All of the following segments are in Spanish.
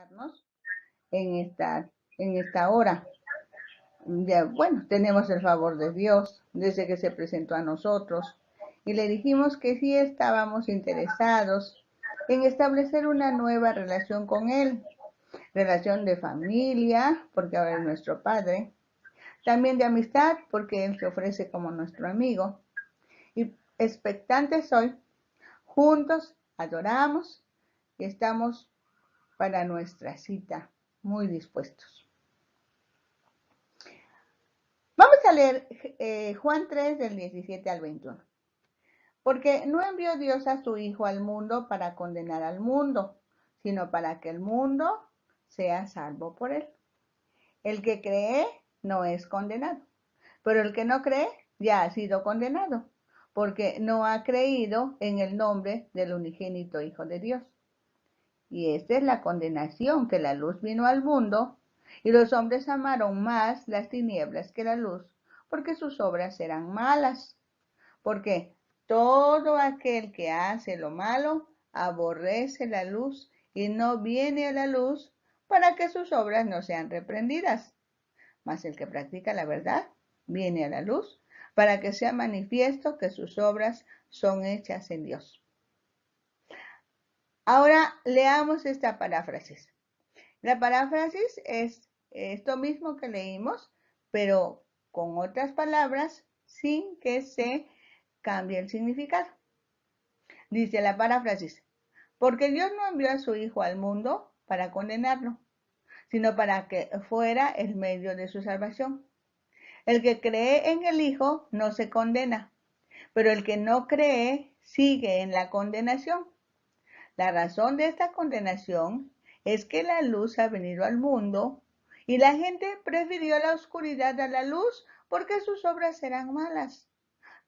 acompañarnos en esta hora. Ya, bueno, tenemos el favor de Dios desde que se presentó a nosotros y le dijimos que sí estábamos interesados en establecer una nueva relación con Él, relación de familia, porque ahora es nuestro Padre, también de amistad, porque Él se ofrece como nuestro amigo, y expectantes hoy, juntos adoramos y estamos para nuestra cita muy dispuestos. Vamos a leer Juan 3 del 17 al 21. Porque no envió Dios a su Hijo al mundo para condenar al mundo, sino para que el mundo sea salvo por él. El que cree no es condenado, pero el que no cree ya ha sido condenado, porque no ha creído en el nombre del unigénito Hijo de Dios. Y esta es la condenación, que la luz vino al mundo, y los hombres amaron más las tinieblas que la luz, porque sus obras eran malas. Porque todo aquel que hace lo malo aborrece la luz y no viene a la luz para que sus obras no sean reprendidas. Mas el que practica la verdad viene a la luz para que sea manifiesto que sus obras son hechas en Dios. Ahora leamos esta paráfrasis. La paráfrasis es esto mismo que leímos, pero con otras palabras sin que se cambie el significado. Dice la paráfrasis: porque Dios no envió a su Hijo al mundo para condenarlo, sino para que fuera el medio de su salvación. El que cree en el Hijo no se condena, pero el que no cree sigue en la condenación. La razón de esta condenación es que la luz ha venido al mundo y la gente prefirió la oscuridad a la luz porque sus obras eran malas.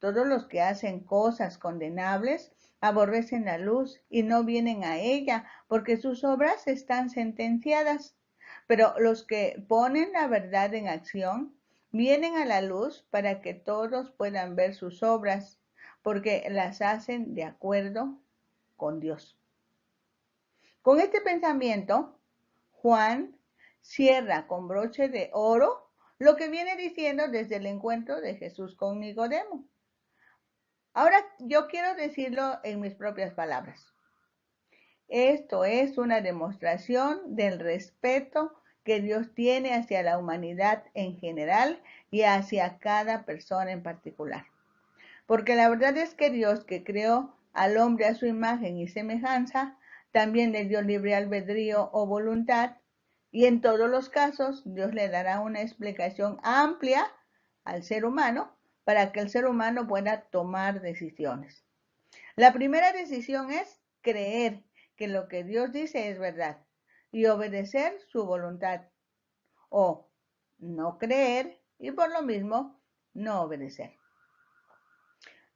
Todos los que hacen cosas condenables aborrecen la luz y no vienen a ella porque sus obras están sentenciadas. Pero los que ponen la verdad en acción vienen a la luz para que todos puedan ver sus obras, porque las hacen de acuerdo con Dios. Con este pensamiento, Juan cierra con broche de oro lo que viene diciendo desde el encuentro de Jesús con Nicodemo. Ahora yo quiero decirlo en mis propias palabras. Esto es una demostración del respeto que Dios tiene hacia la humanidad en general y hacia cada persona en particular. Porque la verdad es que Dios, que creó al hombre a su imagen y semejanza, también le dio libre albedrío o voluntad, y en todos los casos Dios le dará una explicación amplia al ser humano para que el ser humano pueda tomar decisiones. La primera decisión es creer que lo que Dios dice es verdad y obedecer su voluntad, o no creer y por lo mismo no obedecer.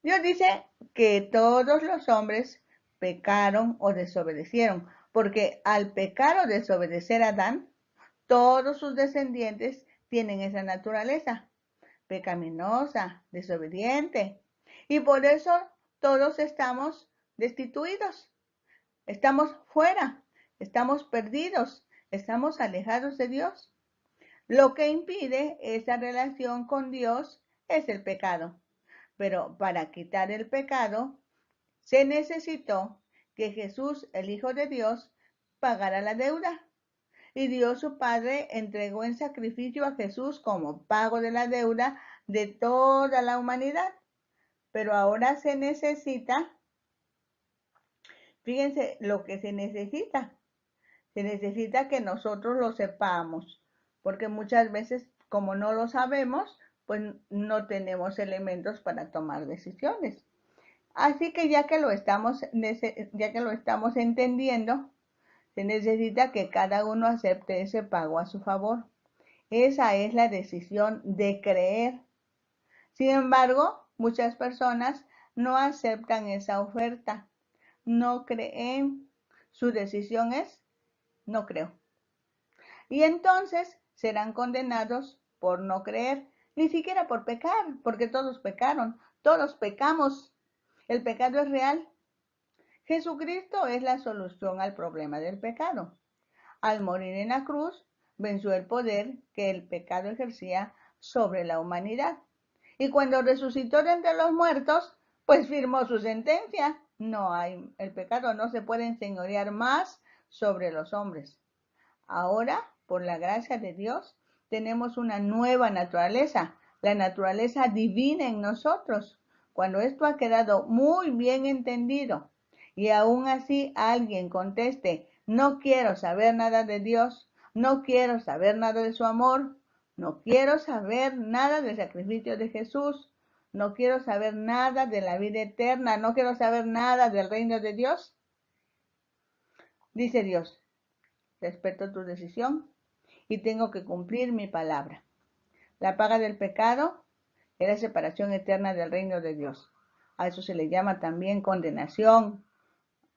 Dios dice que todos los hombres pecaron o desobedecieron, porque al pecar o desobedecer a Adán, todos sus descendientes tienen esa naturaleza pecaminosa, desobediente, y por eso todos estamos destituidos, estamos fuera, estamos perdidos, estamos alejados de Dios. Lo que impide esa relación con Dios es el pecado. Pero para quitar el pecado, se necesitó que Jesús, el Hijo de Dios, pagara la deuda. Y Dios su Padre entregó en sacrificio a Jesús como pago de la deuda de toda la humanidad. Pero ahora se necesita, fíjense lo que se necesita que nosotros lo sepamos, porque muchas veces como no lo sabemos, pues no tenemos elementos para tomar decisiones. Así que ya que lo estamos entendiendo, se necesita que cada uno acepte ese pago a su favor. Esa es la decisión de creer. Sin embargo, muchas personas no aceptan esa oferta, no creen. Su decisión es: no creo. Y entonces serán condenados por no creer, ni siquiera por pecar, porque todos pecaron, todos pecamos. El pecado es real. Jesucristo es la solución al problema del pecado. Al morir en la cruz, venció el poder que el pecado ejercía sobre la humanidad. Y cuando resucitó de entre los muertos, pues firmó su sentencia. El pecado no se puede enseñorear más sobre los hombres. Ahora, por la gracia de Dios, tenemos una nueva naturaleza, la naturaleza divina en nosotros. Cuando esto ha quedado muy bien entendido y aún así alguien conteste, no quiero saber nada de Dios, no quiero saber nada de su amor, no quiero saber nada del sacrificio de Jesús, no quiero saber nada de la vida eterna, no quiero saber nada del reino de Dios, dice Dios, respeto tu decisión y tengo que cumplir mi palabra. La paga del pecado es la separación eterna del reino de Dios. A eso se le llama también condenación,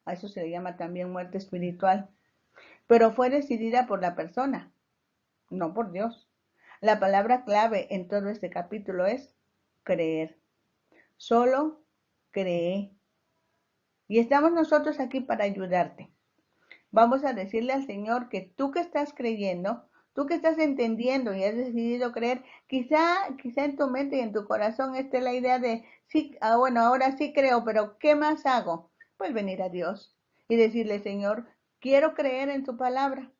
a eso se le llama también muerte espiritual. Pero fue decidida por la persona, no por Dios. La palabra clave en todo este capítulo es creer. Solo cree. Y estamos nosotros aquí para ayudarte. Vamos a decirle al Señor que tú que estás creyendo, tú que estás entendiendo y has decidido creer, quizá en tu mente y en tu corazón esté la idea de, sí, bueno, ahora sí creo, pero ¿qué más hago? Pues venir a Dios y decirle, Señor, quiero creer en tu palabra.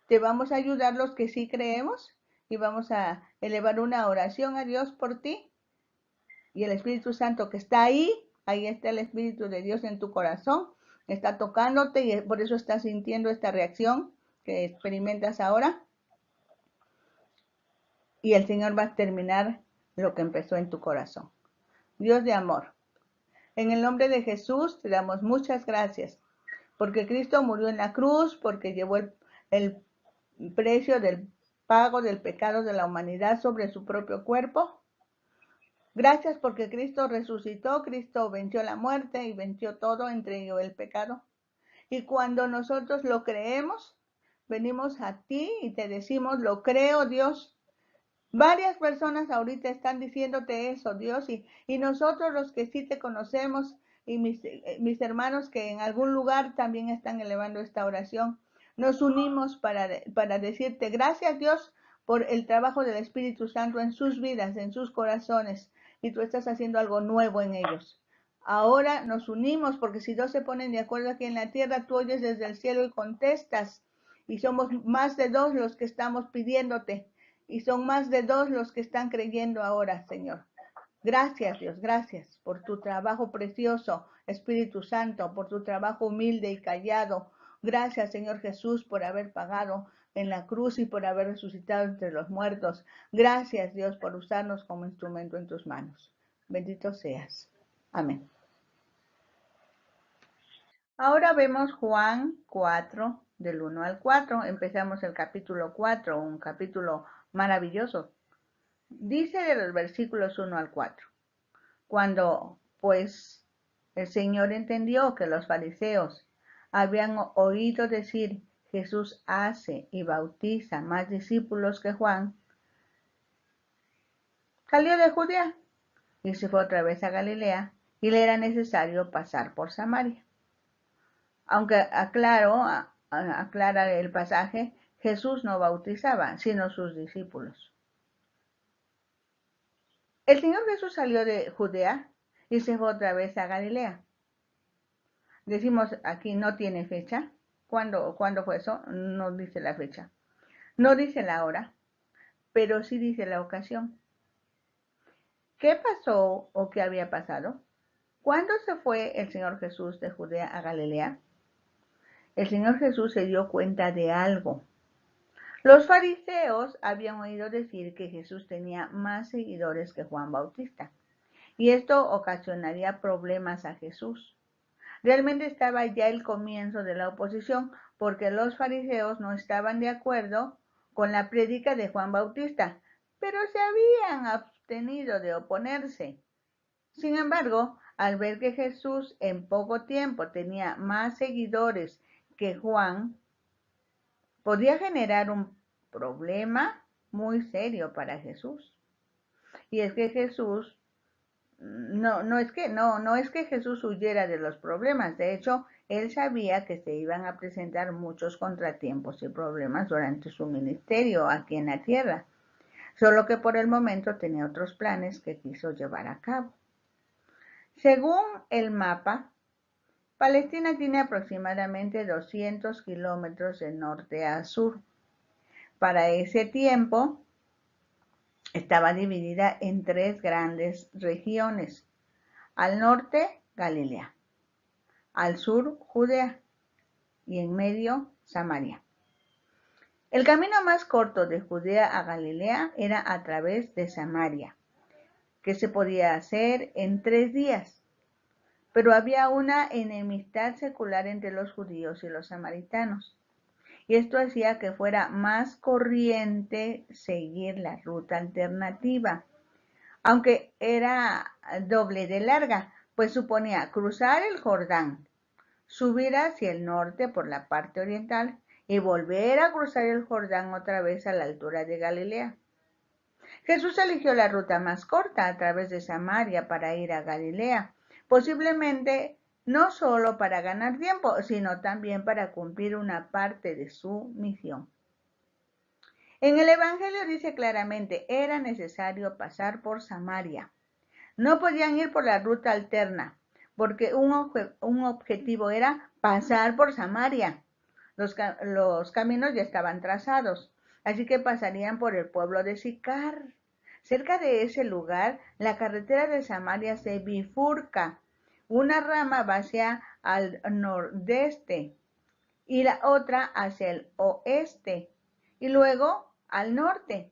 Te vamos a ayudar los que sí creemos y vamos a elevar una oración a Dios por ti y el Espíritu Santo que está ahí está el Espíritu de Dios en tu corazón, está tocándote y por eso estás sintiendo esta reacción que experimentas ahora. Y el Señor va a terminar lo que empezó en tu corazón. Dios de amor, en el nombre de Jesús te damos muchas gracias, porque Cristo murió en la cruz, porque llevó el precio del pago del pecado de la humanidad sobre su propio cuerpo. Gracias porque Cristo resucitó, Cristo venció la muerte y venció todo, entre ellos el pecado. Y cuando nosotros lo creemos, venimos a ti y te decimos, lo creo, Dios. Varias personas ahorita están diciéndote eso, Dios, y nosotros los que sí te conocemos y mis hermanos que en algún lugar también están elevando esta oración, nos unimos para decirte gracias, Dios, por el trabajo del Espíritu Santo en sus vidas, en sus corazones, y tú estás haciendo algo nuevo en ellos. Ahora nos unimos porque si dos se ponen de acuerdo aquí en la tierra, tú oyes desde el cielo y contestas. Y somos más de dos los que estamos pidiéndote. Y son más de dos los que están creyendo ahora, Señor. Gracias, Dios, gracias por tu trabajo precioso, Espíritu Santo, por tu trabajo humilde y callado. Gracias, Señor Jesús, por haber pagado en la cruz y por haber resucitado entre los muertos. Gracias, Dios, por usarnos como instrumento en tus manos. Bendito seas. Amén. Ahora vemos Juan 4, del 1 al 4. Empezamos el capítulo 4, un capítulo maravilloso. Dice de los versículos 1 al 4. Cuando, pues, el Señor entendió que los fariseos habían oído decir, Jesús hace y bautiza más discípulos que Juan, salió de Judea y se fue otra vez a Galilea, y le era necesario pasar por Samaria. Aunque aclara el pasaje, Jesús no bautizaba, sino sus discípulos. El Señor Jesús salió de Judea y se fue otra vez a Galilea. Decimos aquí no tiene fecha. ¿Cuándo fue eso? No dice la fecha. No dice la hora, pero sí dice la ocasión. ¿Qué pasó o qué había pasado? ¿Cuándo se fue el Señor Jesús de Judea a Galilea? El Señor Jesús se dio cuenta de algo. Los fariseos habían oído decir que Jesús tenía más seguidores que Juan Bautista, y esto ocasionaría problemas a Jesús. Realmente estaba ya el comienzo de la oposición, porque los fariseos no estaban de acuerdo con la prédica de Juan Bautista, pero se habían abstenido de oponerse. Sin embargo, al ver que Jesús en poco tiempo tenía más seguidores que Juan, podía generar un problema muy serio para Jesús. Y es que Jesús no es que Jesús huyera de los problemas. De hecho, él sabía que se iban a presentar muchos contratiempos y problemas durante su ministerio aquí en la tierra, solo que por el momento tenía otros planes que quiso llevar a cabo. Según el mapa, Palestina tiene aproximadamente 200 kilómetros de norte a sur. Para ese tiempo estaba dividida en 3 grandes regiones. Al norte, Galilea. Al sur, Judea. Y en medio, Samaria. El camino más corto de Judea a Galilea era a través de Samaria, que se podía hacer en 3 días. Pero había una enemistad secular entre los judíos y los samaritanos, y esto hacía que fuera más corriente seguir la ruta alternativa, aunque era doble de larga, pues suponía cruzar el Jordán, subir hacia el norte por la parte oriental y volver a cruzar el Jordán otra vez a la altura de Galilea. Jesús eligió la ruta más corta a través de Samaria para ir a Galilea, posiblemente no solo para ganar tiempo, sino también para cumplir una parte de su misión. En el Evangelio dice claramente, era necesario pasar por Samaria. No podían ir por la ruta alterna, porque un objetivo era pasar por Samaria. Los caminos ya estaban trazados, así que pasarían por el pueblo de Sicar. Cerca de ese lugar, la carretera de Samaria se bifurca. Una rama va hacia el nordeste y la otra hacia el oeste y luego al norte.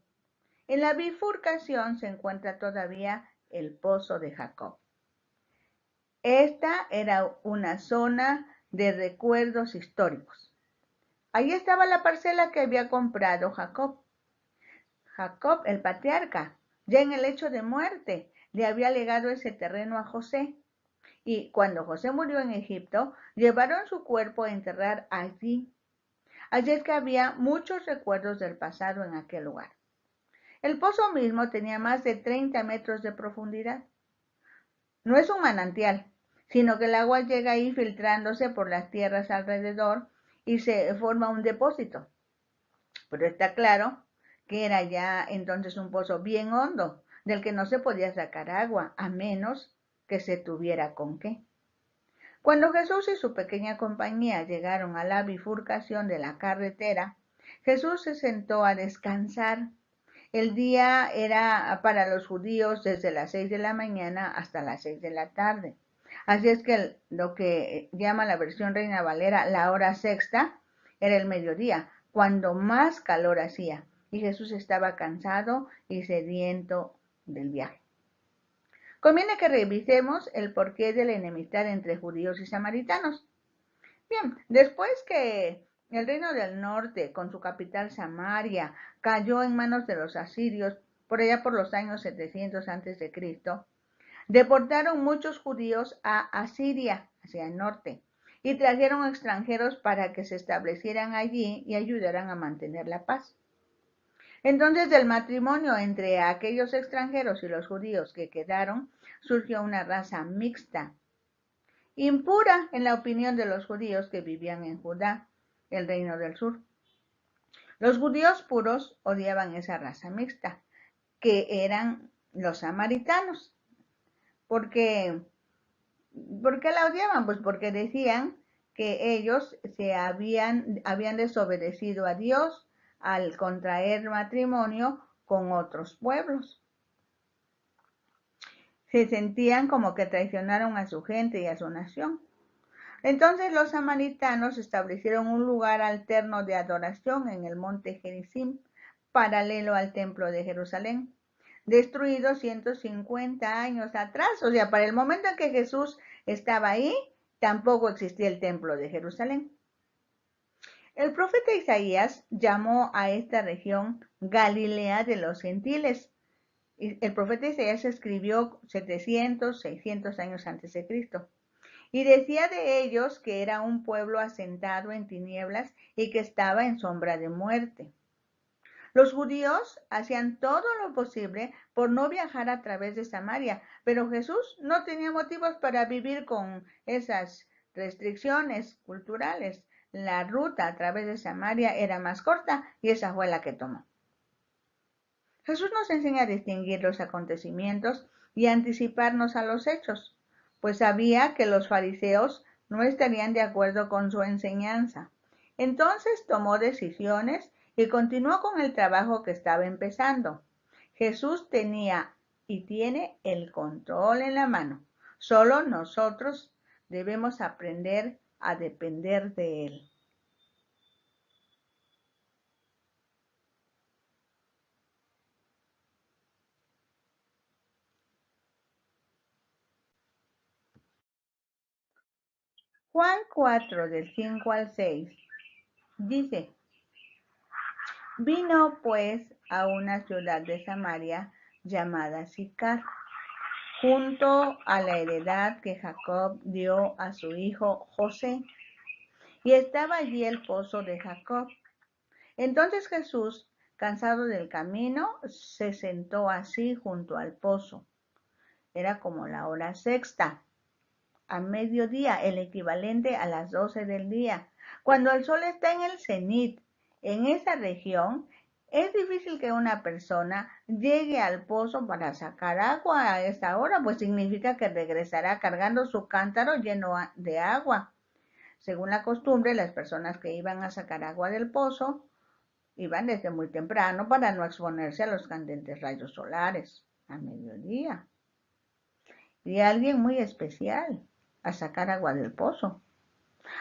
En la bifurcación se encuentra todavía el pozo de Jacob. Esta era una zona de recuerdos históricos. Allí estaba la parcela que había comprado Jacob. Jacob, el patriarca, ya en el lecho de muerte, le había legado ese terreno a José. Y cuando José murió en Egipto, llevaron su cuerpo a enterrar allí. Así es que había muchos recuerdos del pasado en aquel lugar. El pozo mismo tenía más de 30 metros de profundidad. No es un manantial, sino que el agua llega ahí filtrándose por las tierras alrededor y se forma un depósito. Pero está claro que era ya entonces un pozo bien hondo, del que no se podía sacar agua, a menos que se tuviera con qué. Cuando Jesús y su pequeña compañía llegaron a la bifurcación de la carretera, Jesús se sentó a descansar. El día era para los judíos desde las 6 de la mañana hasta las 6 de la tarde. Así es que lo que llama la versión Reina Valera la hora sexta era el mediodía, cuando más calor hacía, y Jesús estaba cansado y sediento del viaje. Conviene que revisemos el porqué de la enemistad entre judíos y samaritanos. Bien, después que el reino del norte, con su capital Samaria, cayó en manos de los asirios por allá por los años 700 a.C., deportaron muchos judíos a Asiria, hacia el norte, y trajeron extranjeros para que se establecieran allí y ayudaran a mantener la paz. Entonces, del matrimonio entre aquellos extranjeros y los judíos que quedaron, surgió una raza mixta, impura en la opinión de los judíos que vivían en Judá, el reino del sur. Los judíos puros odiaban esa raza mixta, que eran los samaritanos. ¿Por qué la odiaban? Pues porque decían que ellos habían desobedecido a Dios al contraer matrimonio con otros pueblos. Se sentían como que traicionaron a su gente y a su nación. Entonces los samaritanos establecieron un lugar alterno de adoración en el monte Gerizim, paralelo al templo de Jerusalén, destruido 150 años atrás. O sea, para el momento en que Jesús estaba ahí, tampoco existía el templo de Jerusalén. El profeta Isaías llamó a esta región Galilea de los Gentiles. El profeta Isaías escribió 700, 600 años antes de Cristo. Y decía de ellos que era un pueblo asentado en tinieblas y que estaba en sombra de muerte. Los judíos hacían todo lo posible por no viajar a través de Samaria, pero Jesús no tenía motivos para vivir con esas restricciones culturales. La ruta a través de Samaria era más corta y esa fue la que tomó. Jesús nos enseña a distinguir los acontecimientos y a anticiparnos a los hechos, pues sabía que los fariseos no estarían de acuerdo con su enseñanza. Entonces tomó decisiones y continuó con el trabajo que estaba empezando. Jesús tenía y tiene el control en la mano. Solo nosotros debemos aprender a depender de él. Juan 4, del 5 al 6, dice: Vino pues a una ciudad de Samaria llamada Sicar, junto a la heredad que Jacob dio a su hijo José, y estaba allí el pozo de Jacob. Entonces Jesús, cansado del camino, se sentó así junto al pozo. Era como la hora sexta, a mediodía, el equivalente a las 12 del día. Cuando el sol está en el cenit, en esa región, es difícil que una persona llegue al pozo para sacar agua a esa hora, pues significa que regresará cargando su cántaro lleno de agua. Según la costumbre, las personas que iban a sacar agua del pozo iban desde muy temprano para no exponerse a los candentes rayos solares a mediodía. Y alguien muy especial a sacar agua del pozo.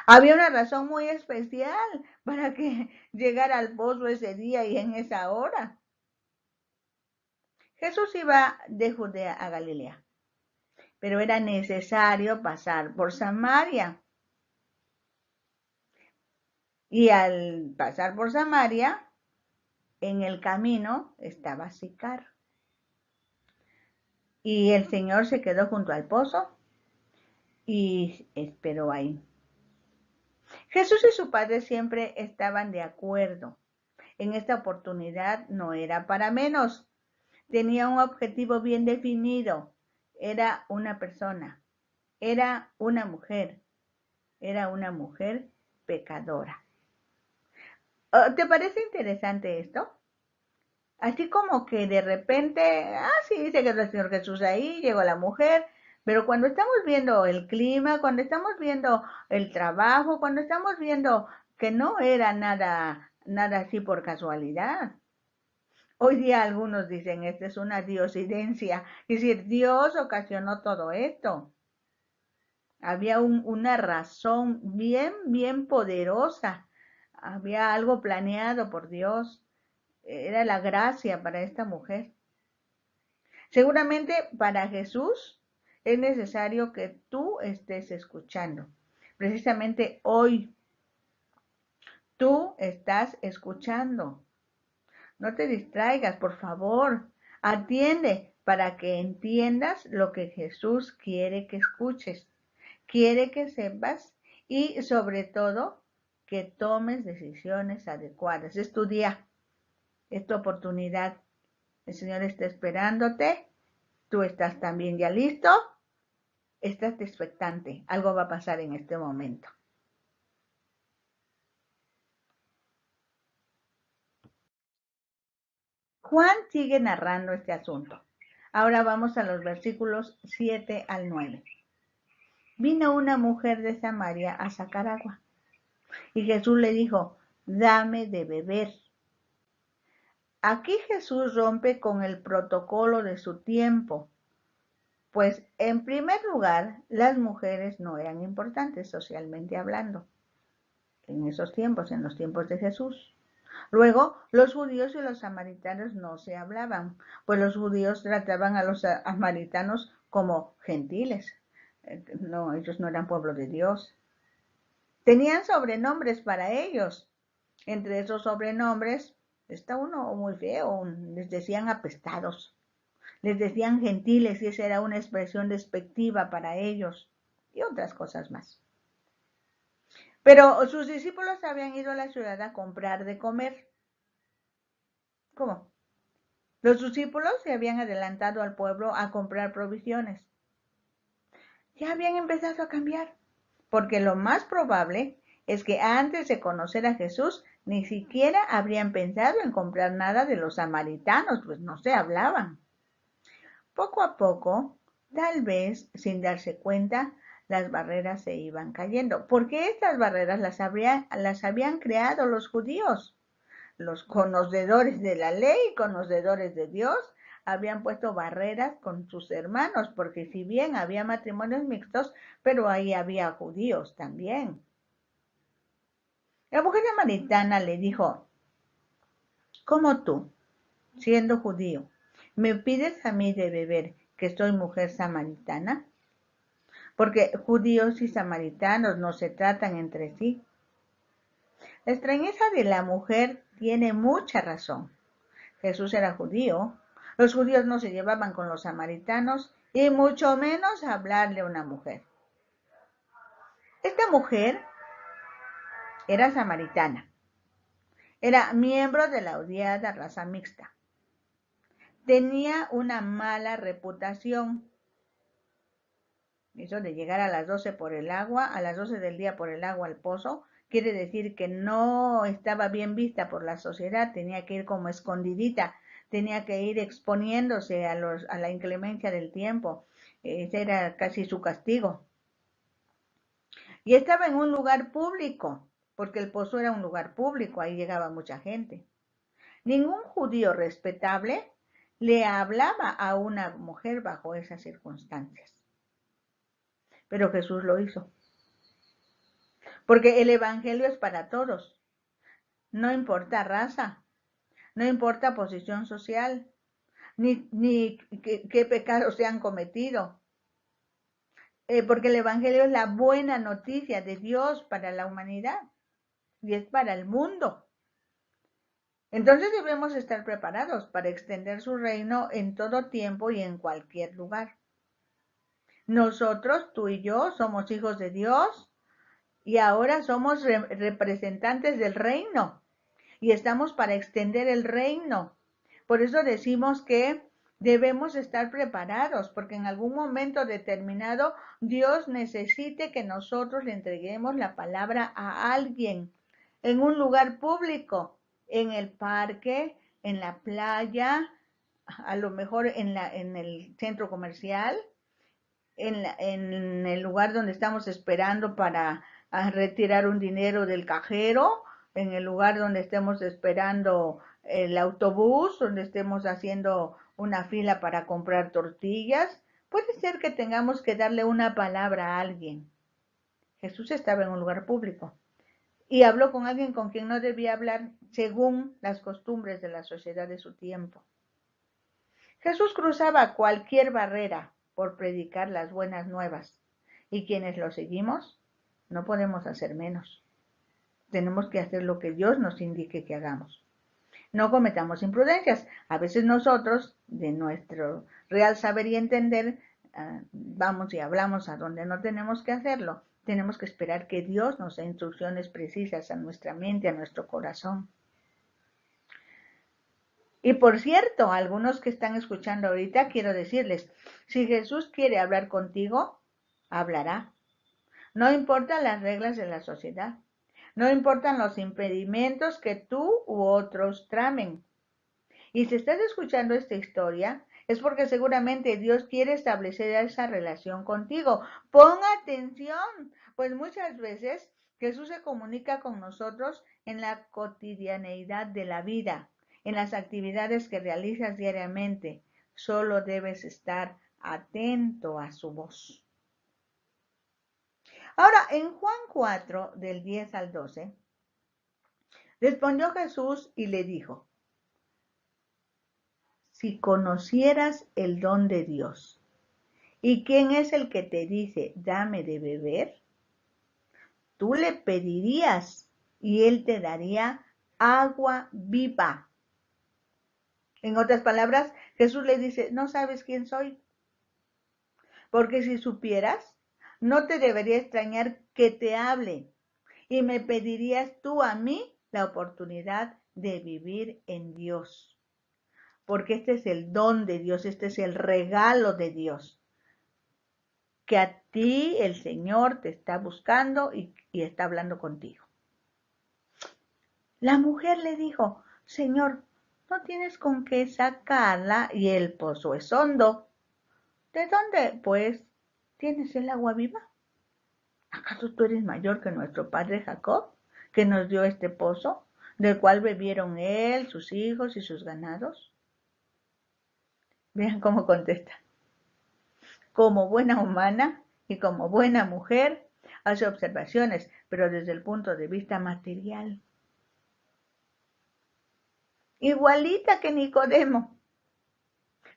Había una razón muy especial para que llegara al pozo ese día y en esa hora. Jesús iba de Judea a Galilea, pero era necesario pasar por Samaria. Y al pasar por Samaria, en el camino estaba Sicar. Y el Señor se quedó junto al pozo y esperó ahí. Jesús y su padre siempre estaban de acuerdo. En esta oportunidad no era para menos. Tenía un objetivo bien definido. Era una persona. Era una mujer. Era una mujer pecadora. ¿Te parece interesante esto? Así como que de repente, sí, se quedó el Señor Jesús ahí, llegó la mujer, pero cuando estamos viendo el clima, cuando estamos viendo el trabajo, cuando estamos viendo que no era nada así por casualidad. Hoy día algunos dicen, esta es una diosidencia, es decir, Dios ocasionó todo esto. Había una razón bien poderosa, había algo planeado por Dios, era la gracia para esta mujer. Seguramente para Jesús es necesario que tú estés escuchando. Precisamente hoy tú estás escuchando. No te distraigas, por favor. Atiende para que entiendas lo que Jesús quiere que escuches. Quiere que sepas y sobre todo que tomes decisiones adecuadas. Es tu día, es tu oportunidad. El Señor está esperándote. Tú estás también ya listo. Estás expectante. Algo va a pasar en este momento. Juan sigue narrando este asunto. Ahora vamos a los versículos 7 al 9. Vino una mujer de Samaria a sacar agua. Y Jesús le dijo, dame de beber. Aquí Jesús rompe con el protocolo de su tiempo, pues en primer lugar, las mujeres no eran importantes socialmente hablando en esos tiempos, en los tiempos de Jesús. Luego, los judíos y los samaritanos no se hablaban, pues los judíos trataban a los samaritanos como gentiles. No, ellos no eran pueblo de Dios. Tenían sobrenombres para ellos. Entre esos sobrenombres está uno muy feo, les decían apestados, les decían gentiles y esa era una expresión despectiva para ellos y otras cosas más. Pero sus discípulos habían ido a la ciudad a comprar de comer. ¿Cómo? Los discípulos se habían adelantado al pueblo a comprar provisiones. Ya habían empezado a cambiar. porque lo más probable es que antes de conocer a Jesús ni siquiera habrían pensado en comprar nada de los samaritanos, pues no se hablaban. Poco a poco, tal vez sin darse cuenta, las barreras se iban cayendo, porque estas barreras las habían creado los judíos. Los conocedores de la ley, conocedores de Dios, habían puesto barreras con sus hermanos, porque si bien había matrimonios mixtos, pero ahí había judíos también. La mujer samaritana le dijo, ¿cómo tú, siendo judío, me pides a mí de beber que soy mujer samaritana? Porque judíos y samaritanos no se tratan entre sí. La extrañeza de la mujer tiene mucha razón. Jesús era judío, los judíos no se llevaban con los samaritanos y mucho menos hablarle a una mujer. Esta mujer era samaritana, era miembro de la odiada raza mixta. Tenía una mala reputación. Eso de llegar a las 12 por el agua, a las 12 del día por el agua al pozo, quiere decir que no estaba bien vista por la sociedad, tenía que ir como escondidita, tenía que ir exponiéndose a la inclemencia del tiempo. Ese era casi su castigo. Y estaba en un lugar público, porque el pozo era un lugar público, ahí llegaba mucha gente. Ningún judío respetable le hablaba a una mujer bajo esas circunstancias. Pero Jesús lo hizo. Porque el Evangelio es para todos. No importa raza, no importa posición social, ni qué pecados se han cometido. Porque el Evangelio es la buena noticia de Dios para la humanidad y es para el mundo. Entonces debemos estar preparados para extender su reino en todo tiempo y en cualquier lugar. Nosotros, tú y yo, somos hijos de Dios y ahora somos representantes del reino y estamos para extender el reino. Por eso decimos que debemos estar preparados, porque en algún momento determinado Dios necesite que nosotros le entreguemos la palabra a alguien en un lugar público, en el parque, en la playa, a lo mejor en el centro comercial, en el lugar donde estamos esperando para retirar un dinero del cajero, en el lugar donde estemos esperando el autobús, donde estemos haciendo una fila para comprar tortillas. Puede ser que tengamos que darle una palabra a alguien. Jesús estaba en un lugar público y habló con alguien con quien no debía hablar según las costumbres de la sociedad de su tiempo. Jesús cruzaba cualquier barrera por predicar las buenas nuevas, y quienes lo seguimos no podemos hacer menos. Tenemos que hacer lo que Dios nos indique que hagamos. No cometamos imprudencias. A veces nosotros, de nuestro real saber y entender, vamos y hablamos a donde no tenemos que hacerlo. Tenemos que esperar que Dios nos dé instrucciones precisas a nuestra mente, a nuestro corazón. Y por cierto, algunos que están escuchando ahorita, quiero decirles, si Jesús quiere hablar contigo, hablará. No importan las reglas de la sociedad. No importan los impedimentos que tú u otros tramen. Y si estás escuchando esta historia, es porque seguramente Dios quiere establecer esa relación contigo. Pon atención, pues muchas veces Jesús se comunica con nosotros en la cotidianeidad de la vida, en las actividades que realizas diariamente. Solo debes estar atento a su voz. Ahora, en Juan 4, del 10 al 12, respondió Jesús y le dijo, si conocieras el don de Dios, ¿y quién es el que te dice, dame de beber? Tú le pedirías y él te daría agua viva. En otras palabras, Jesús le dice, no sabes quién soy, porque si supieras, no te debería extrañar que te hable y me pedirías tú a mí la oportunidad de vivir en Dios. Porque este es el don de Dios, este es el regalo de Dios. que a ti el Señor te está buscando y está hablando contigo. La mujer le dijo, Señor, no tienes con qué sacarla y el pozo es hondo. ¿De dónde, pues, tienes el agua viva? ¿Acaso tú eres mayor que nuestro padre Jacob, que nos dio este pozo, del cual bebieron él, sus hijos y sus ganados? Vean cómo contesta. Como buena humana y como buena mujer, hace observaciones, pero desde el punto de vista material. Igualita que Nicodemo.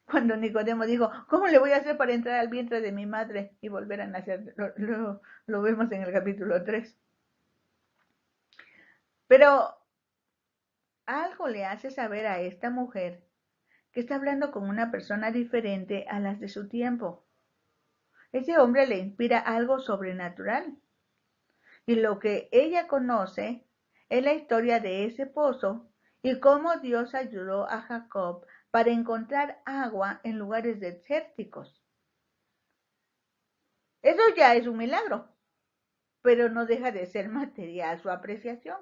Cuando Nicodemo dijo, ¿cómo le voy a hacer para entrar al vientre de mi madre y volver a nacer? Lo vemos en el capítulo 3. Pero algo le hace saber a esta mujer que está hablando con una persona diferente a las de su tiempo. Ese hombre le inspira algo sobrenatural. Y lo que ella conoce es la historia de ese pozo y cómo Dios ayudó a Jacob para encontrar agua en lugares desérticos. Eso ya es un milagro, pero no deja de ser material su apreciación.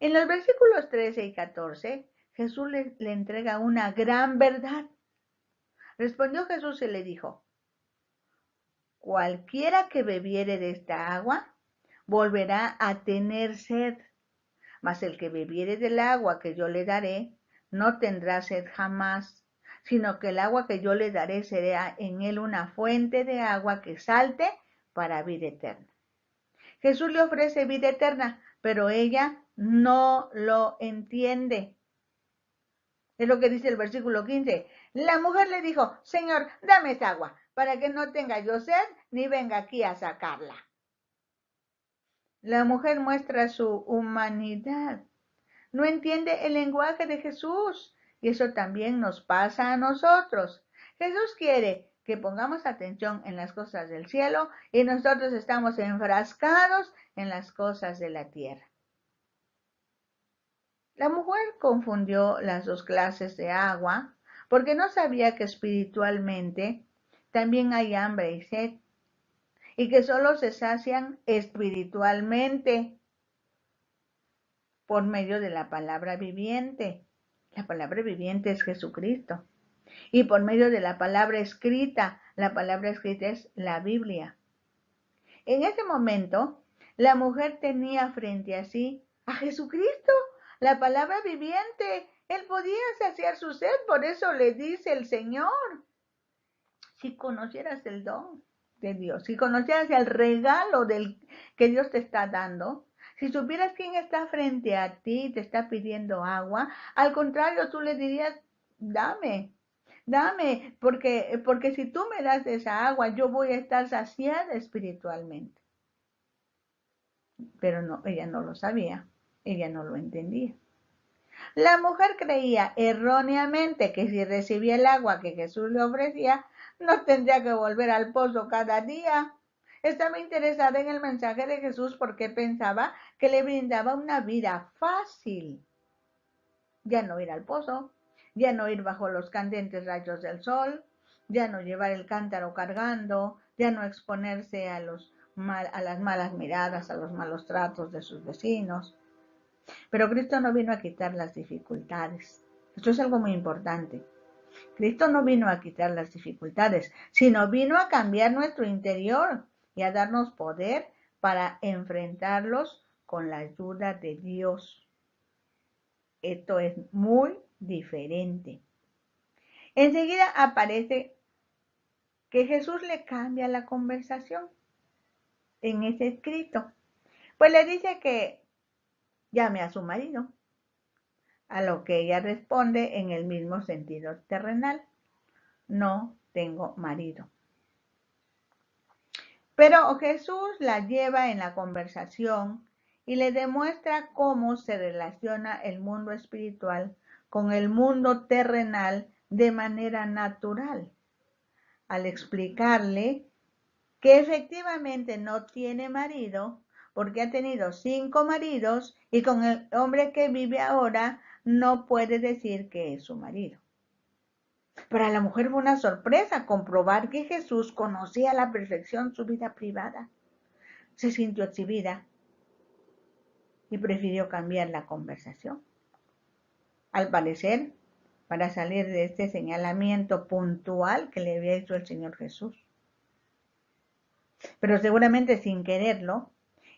En los versículos 13 y 14, Jesús le entrega una gran verdad. Respondió Jesús y le dijo, cualquiera que bebiere de esta agua, volverá a tener sed, mas el que bebiere del agua que yo le daré, no tendrá sed jamás, sino que el agua que yo le daré será en él una fuente de agua que salte para vida eterna. Jesús le ofrece vida eterna, pero ella no lo entiende. Es lo que dice el versículo 15. La mujer le dijo, Señor, dame esa agua, para que no tenga yo sed, ni venga aquí a sacarla. La mujer muestra su humanidad. No entiende el lenguaje de Jesús. Y eso también nos pasa a nosotros. Jesús quiere que pongamos atención en las cosas del cielo y nosotros estamos enfrascados en las cosas de la tierra. La mujer confundió las dos clases de agua porque no sabía que espiritualmente también hay hambre y sed y que solo se sacian espiritualmente por medio de la palabra viviente. La palabra viviente es Jesucristo. Y por medio de la palabra escrita es la Biblia. En ese momento, la mujer tenía frente a sí a Jesucristo, la palabra viviente. Él podía saciar su sed, por eso le dice el Señor. Si conocieras el don de Dios, si conocieras el regalo que Dios te está dando, si supieras quién está frente a ti y te está pidiendo agua, al contrario, tú le dirías, dame, porque si tú me das esa agua, yo voy a estar saciada espiritualmente. Pero no, ella no lo sabía, ella no lo entendía. La mujer creía erróneamente que si recibía el agua que Jesús le ofrecía, no tendría que volver al pozo cada día. Estaba interesada en el mensaje de Jesús porque pensaba que le brindaba una vida fácil. Ya no ir al pozo, ya no ir bajo los candentes rayos del sol, ya no llevar el cántaro cargando, ya no exponerse a las malas miradas, a los malos tratos de sus vecinos. Pero Cristo no vino a quitar las dificultades. Esto es algo muy importante. Cristo no vino a quitar las dificultades, sino vino a cambiar nuestro interior y a darnos poder para enfrentarlos con la ayuda de Dios. Esto es muy diferente. Enseguida aparece que Jesús le cambia la conversación en ese escrito. Pues le dice que llame a su marido, a lo que ella responde en el mismo sentido terrenal. No tengo marido. Pero Jesús la lleva en la conversación y le demuestra cómo se relaciona el mundo espiritual con el mundo terrenal de manera natural, al explicarle que efectivamente no tiene marido porque ha tenido 5 maridos y con el hombre que vive ahora no puede decir que es su marido. Para la mujer fue una sorpresa comprobar que Jesús conocía a la perfección su vida privada. Se sintió exhibida y prefirió cambiar la conversación. Al parecer, para salir de este señalamiento puntual que le había hecho el Señor Jesús. Pero seguramente sin quererlo,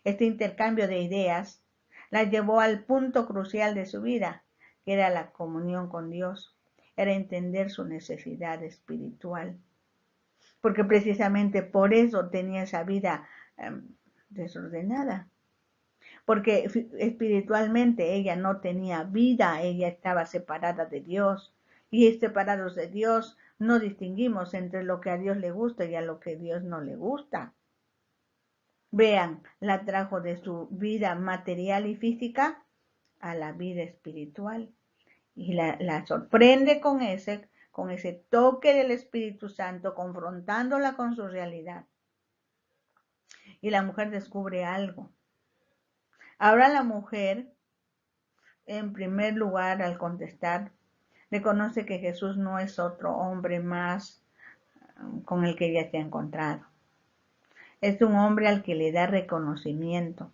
este intercambio de ideas la llevó al punto crucial de su vida, que era la comunión con Dios, era entender su necesidad espiritual, porque precisamente por eso tenía esa vida desordenada, porque espiritualmente ella no tenía vida, ella estaba separada de Dios, y separados de Dios no distinguimos entre lo que a Dios le gusta y a lo que a Dios no le gusta. Vean, la trajo de su vida material y física a la vida espiritual. Y la sorprende con ese toque del Espíritu Santo, confrontándola con su realidad. Y la mujer descubre algo. Ahora la mujer, en primer lugar, al contestar, reconoce que Jesús no es otro hombre más con el que ella se ha encontrado. Es un hombre al que le da reconocimiento.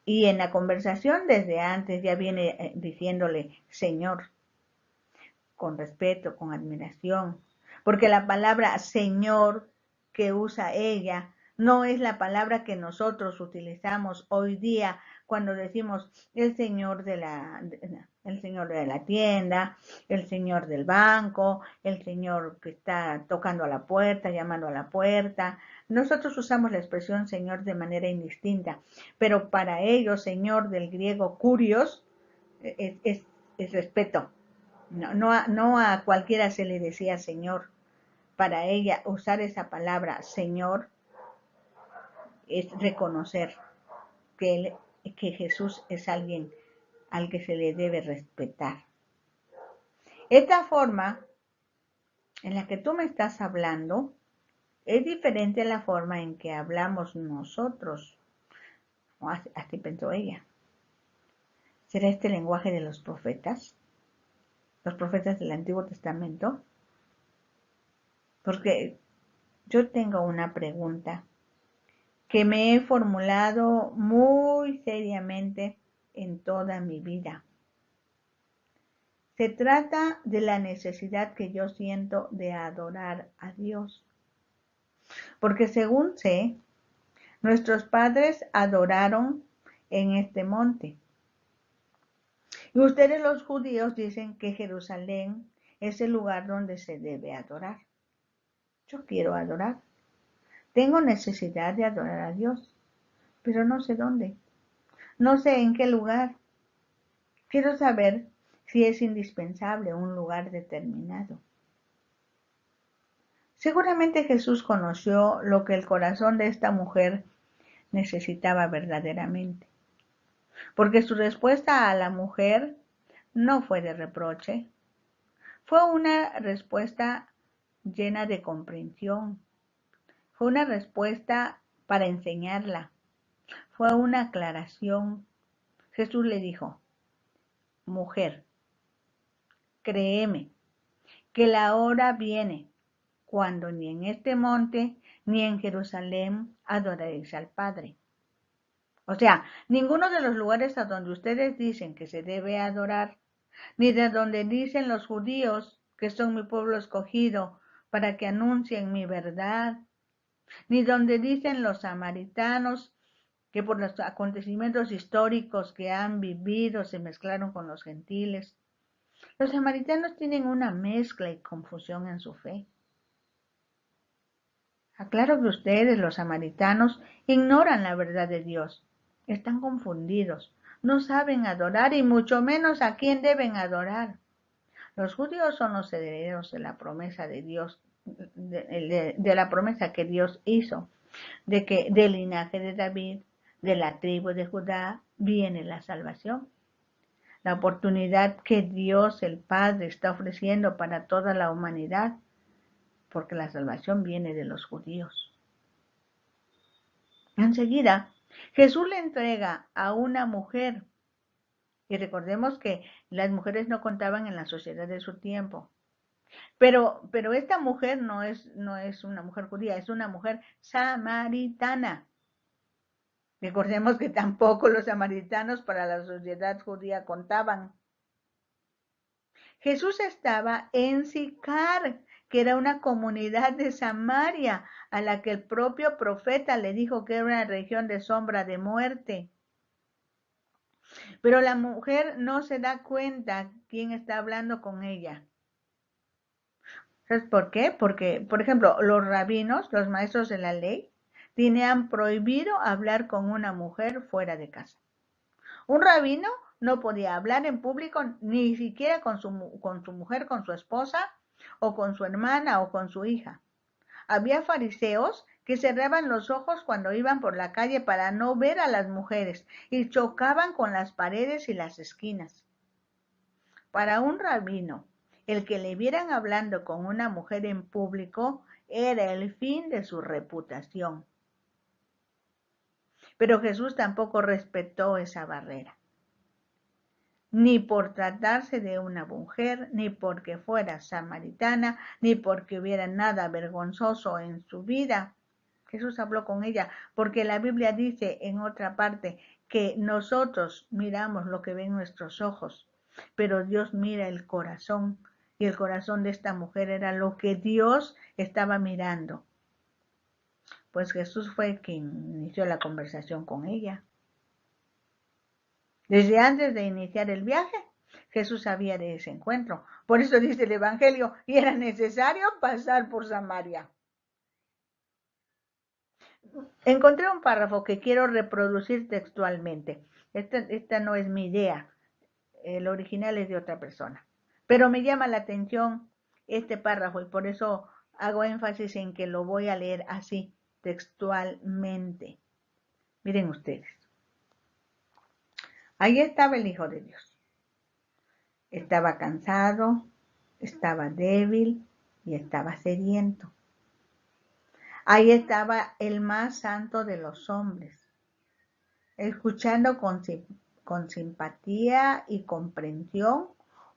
Y en la conversación desde antes ya viene diciéndole Señor, con respeto, con admiración. Porque la palabra Señor que usa ella no es la palabra que nosotros utilizamos hoy día cuando decimos el señor de la tienda, el señor del banco, el señor que está tocando a la puerta, llamando a la puerta. Nosotros usamos la expresión señor de manera indistinta, pero para ellos señor del griego kurios es respeto. No a cualquiera se le decía señor. Para ella usar esa palabra señor es reconocer que Jesús es alguien al que se le debe respetar. Esta forma en la que tú me estás hablando es diferente a la forma en que hablamos nosotros. Así pensó ella. ¿Será este el lenguaje de los profetas? Los profetas del Antiguo Testamento. Porque yo tengo una pregunta que me he formulado muy seriamente en toda mi vida. Se trata de la necesidad que yo siento de adorar a Dios. Porque según sé, nuestros padres adoraron en este monte. Y ustedes los judíos dicen que Jerusalén es el lugar donde se debe adorar. Yo quiero adorar. Tengo necesidad de adorar a Dios, pero no sé dónde. No sé en qué lugar. Quiero saber si es indispensable un lugar determinado. Seguramente Jesús conoció lo que el corazón de esta mujer necesitaba verdaderamente, porque su respuesta a la mujer no fue de reproche, fue una respuesta llena de comprensión, fue una respuesta para enseñarla, fue una aclaración. Jesús le dijo, mujer, créeme que la hora viene cuando ni en este monte ni en Jerusalén adoraréis al Padre. O sea, ninguno de los lugares a donde ustedes dicen que se debe adorar, ni de donde dicen los judíos que son mi pueblo escogido para que anuncien mi verdad, ni donde dicen los samaritanos que por los acontecimientos históricos que han vivido se mezclaron con los gentiles. Los samaritanos tienen una mezcla y confusión en su fe. Aclaro que ustedes, los samaritanos, ignoran la verdad de Dios. Están confundidos. No saben adorar y mucho menos a quién deben adorar. Los judíos son los herederos de la promesa de Dios, de la promesa que Dios hizo, de que del linaje de David, de la tribu de Judá, viene la salvación. La oportunidad que Dios el Padre está ofreciendo para toda la humanidad, porque la salvación viene de los judíos. Enseguida, Jesús le entrega a una mujer, y recordemos que las mujeres no contaban en la sociedad de su tiempo, Pero esta mujer no es una mujer judía, es una mujer samaritana. Recordemos que tampoco los samaritanos para la sociedad judía contaban. Jesús estaba en Sicar, que era una comunidad de Samaria, a la que el propio profeta le dijo que era una región de sombra de muerte. Pero la mujer no se da cuenta quién está hablando con ella. ¿Sabes por qué? Porque, por ejemplo, los rabinos, los maestros de la ley, tenían prohibido hablar con una mujer fuera de casa. Un rabino no podía hablar en público ni siquiera con su mujer, con su esposa, o con su hermana, o con su hija. Había fariseos que cerraban los ojos cuando iban por la calle para no ver a las mujeres y chocaban con las paredes y las esquinas. Para un rabino, el que le vieran hablando con una mujer en público era el fin de su reputación. Pero Jesús tampoco respetó esa barrera. Ni por tratarse de una mujer, ni porque fuera samaritana, ni porque hubiera nada vergonzoso en su vida. Jesús habló con ella, porque la Biblia dice en otra parte que nosotros miramos lo que ven nuestros ojos, pero Dios mira el corazón, y el corazón de esta mujer era lo que Dios estaba mirando. Pues Jesús fue quien inició la conversación con ella. Desde antes de iniciar el viaje, Jesús sabía de ese encuentro. Por eso dice el Evangelio, y era necesario pasar por Samaria. Encontré un párrafo que quiero reproducir textualmente. Esta no es mi idea, el original es de otra persona. Pero me llama la atención este párrafo y por eso hago énfasis en que lo voy a leer así, textualmente. Miren ustedes. Ahí estaba el Hijo de Dios. Estaba cansado, estaba débil y estaba sediento. Ahí estaba el más santo de los hombres, escuchando con simpatía y comprensión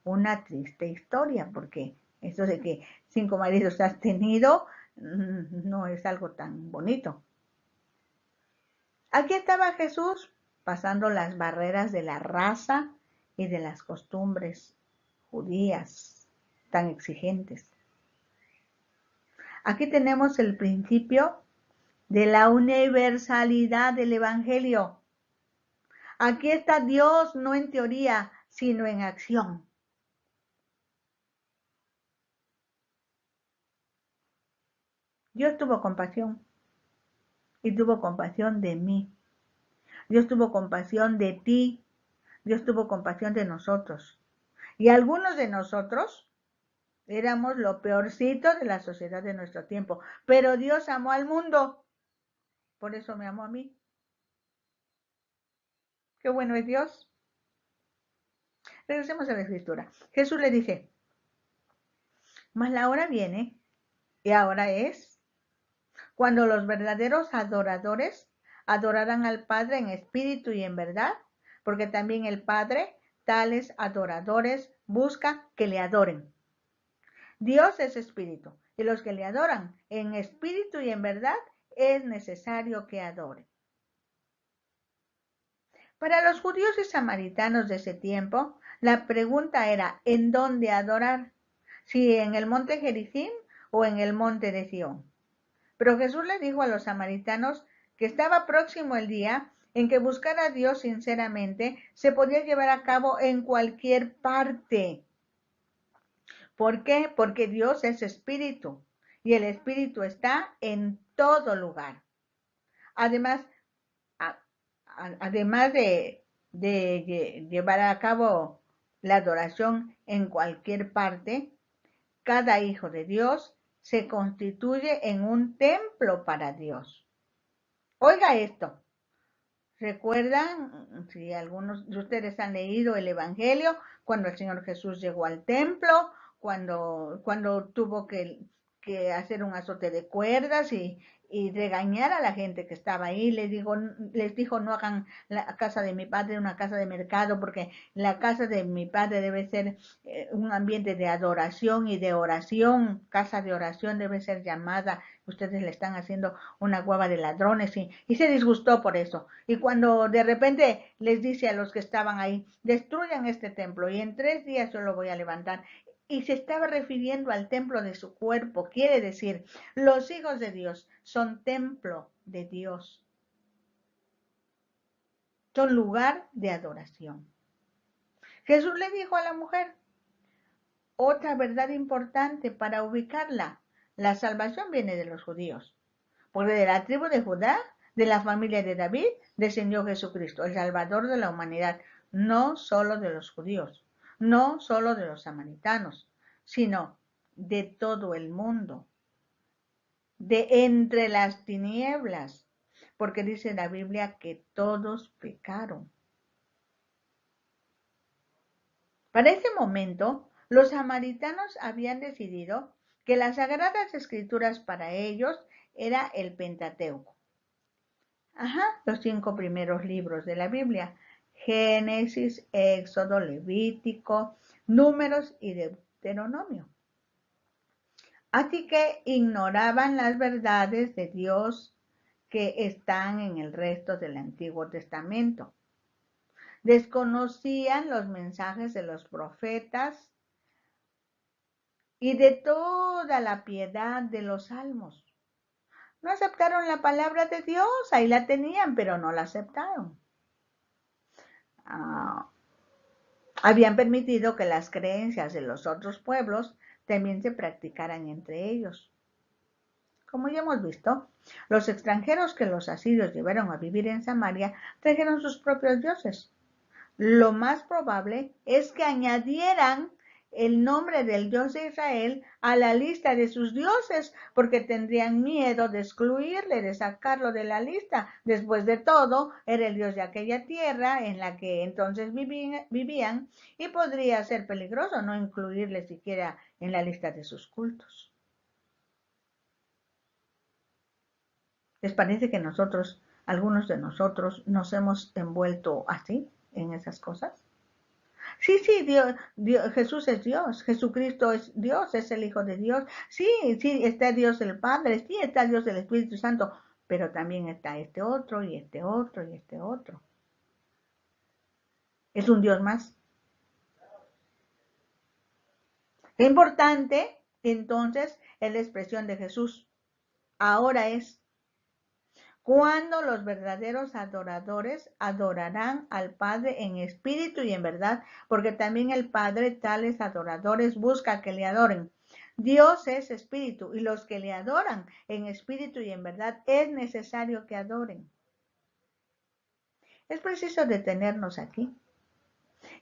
una triste historia, porque eso de que 5 maridos has tenido no es algo tan bonito. Aquí estaba Jesús pasando las barreras de la raza y de las costumbres judías tan exigentes. Aquí tenemos el principio de la universalidad del Evangelio. Aquí está Dios no en teoría, sino en acción. Dios tuvo compasión y tuvo compasión de mí. Dios tuvo compasión de ti. Dios tuvo compasión de nosotros. Y algunos de nosotros éramos lo peorcito de la sociedad de nuestro tiempo. Pero Dios amó al mundo. Por eso me amó a mí. Qué bueno es Dios. Regresemos a la escritura. Jesús le dice, mas la hora viene, y ahora es, cuando los verdaderos adoradores adorarán al Padre en espíritu y en verdad, porque también el Padre, tales adoradores, busca que le adoren. Dios es espíritu, y los que le adoran en espíritu y en verdad es necesario que adoren. Para los judíos y samaritanos de ese tiempo, la pregunta era ¿en dónde adorar? Si en el monte Gerizim o en el monte de Sión. Pero Jesús le dijo a los samaritanos que estaba próximo el día en que buscar a Dios sinceramente se podía llevar a cabo en cualquier parte. ¿Por qué? Porque Dios es espíritu y el espíritu está en todo lugar. Además, además de llevar a cabo la adoración en cualquier parte, cada hijo de Dios se constituye en un templo para Dios. Oiga esto. ¿Recuerdan, si algunos de ustedes han leído el Evangelio, cuando el Señor Jesús llegó al templo, cuando tuvo que hacer un azote de cuerdas y y regañar a la gente que estaba ahí. Les dijo, no hagan la casa de mi padre una casa de mercado, porque la casa de mi padre debe ser un ambiente de adoración y de oración. Casa de oración debe ser llamada. Ustedes le están haciendo una cueva de ladrones, y se disgustó por eso. Y cuando de repente les dice a los que estaban ahí, destruyan este templo y en 3 días yo lo voy a levantar. Y se estaba refiriendo al templo de su cuerpo. Quiere decir, los hijos de Dios son templo de Dios. Son lugar de adoración. Jesús le dijo a la mujer otra verdad importante para ubicarla. La salvación viene de los judíos, porque de la tribu de Judá, de la familia de David, descendió Jesucristo, el Salvador de la humanidad, no solo de los judíos, no solo de los samaritanos, sino de todo el mundo, de entre las tinieblas, porque dice la Biblia que todos pecaron. Para ese momento, los samaritanos habían decidido que las sagradas escrituras para ellos era el Pentateuco. Los 5 primeros libros de la Biblia: Génesis, Éxodo, Levítico, Números y Deuteronomio. Así que ignoraban las verdades de Dios que están en el resto del Antiguo Testamento. Desconocían los mensajes de los profetas y de toda la piedad de los salmos. No aceptaron la palabra de Dios, ahí la tenían, pero no la aceptaron. Habían permitido que las creencias de los otros pueblos también se practicaran entre ellos. Como ya hemos visto, los extranjeros que los asirios llevaron a vivir en Samaria trajeron sus propios dioses. Lo más probable es que añadieran el nombre del Dios de Israel a la lista de sus dioses, porque tendrían miedo de excluirle, de sacarlo de la lista. Después de todo, era el Dios de aquella tierra en la que entonces vivían, y podría ser peligroso no incluirle siquiera en la lista de sus cultos. ¿Les parece que nosotros, algunos de nosotros, nos hemos envuelto así en esas cosas? Sí, Jesús es Dios, Jesucristo es Dios, es el Hijo de Dios. Sí, está Dios el Padre, sí, está Dios el Espíritu Santo, pero también está este otro y este otro y este otro. Es un Dios más. Lo importante, entonces, es la expresión de Jesús. Ahora es. Cuando los verdaderos adoradores adorarán al Padre en espíritu y en verdad, porque también el Padre tales adoradores busca que le adoren. Dios es espíritu, y los que le adoran en espíritu y en verdad es necesario que adoren. Es preciso detenernos aquí.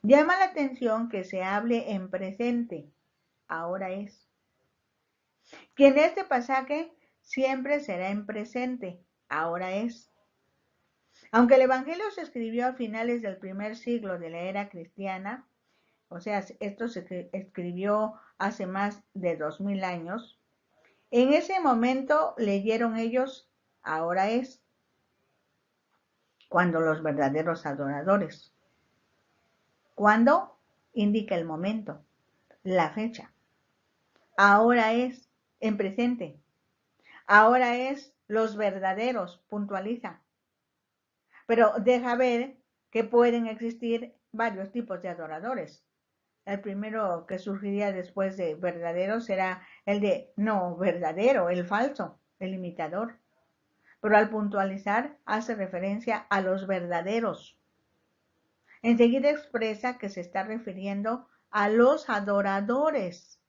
Llama la atención que se hable en presente. Ahora es. Que en este pasaje siempre será en presente. Ahora es. Aunque el Evangelio se escribió a finales del primer siglo de la era cristiana, o sea, esto se escribió hace más de 2000 años, en ese momento leyeron ellos, ahora es, cuando los verdaderos adoradores. ¿Cuándo? Indica el momento, la fecha. Ahora es, en presente. Ahora es, los verdaderos, puntualiza. Pero deja ver que pueden existir varios tipos de adoradores. El primero que surgiría después de verdadero será el de no verdadero, el falso, el imitador. Pero al puntualizar hace referencia a los verdaderos. Enseguida expresa que se está refiriendo a los adoradores.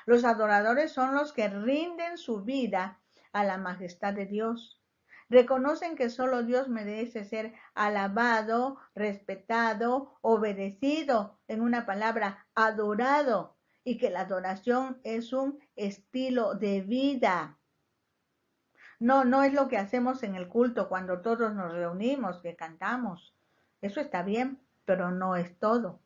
Los adoradores son los que rinden su vida a la majestad de Dios. Reconocen que solo Dios merece ser alabado, respetado, obedecido, en una palabra, adorado, y que la adoración es un estilo de vida. No es lo que hacemos en el culto cuando todos nos reunimos, que cantamos. Eso está bien, pero no es todo.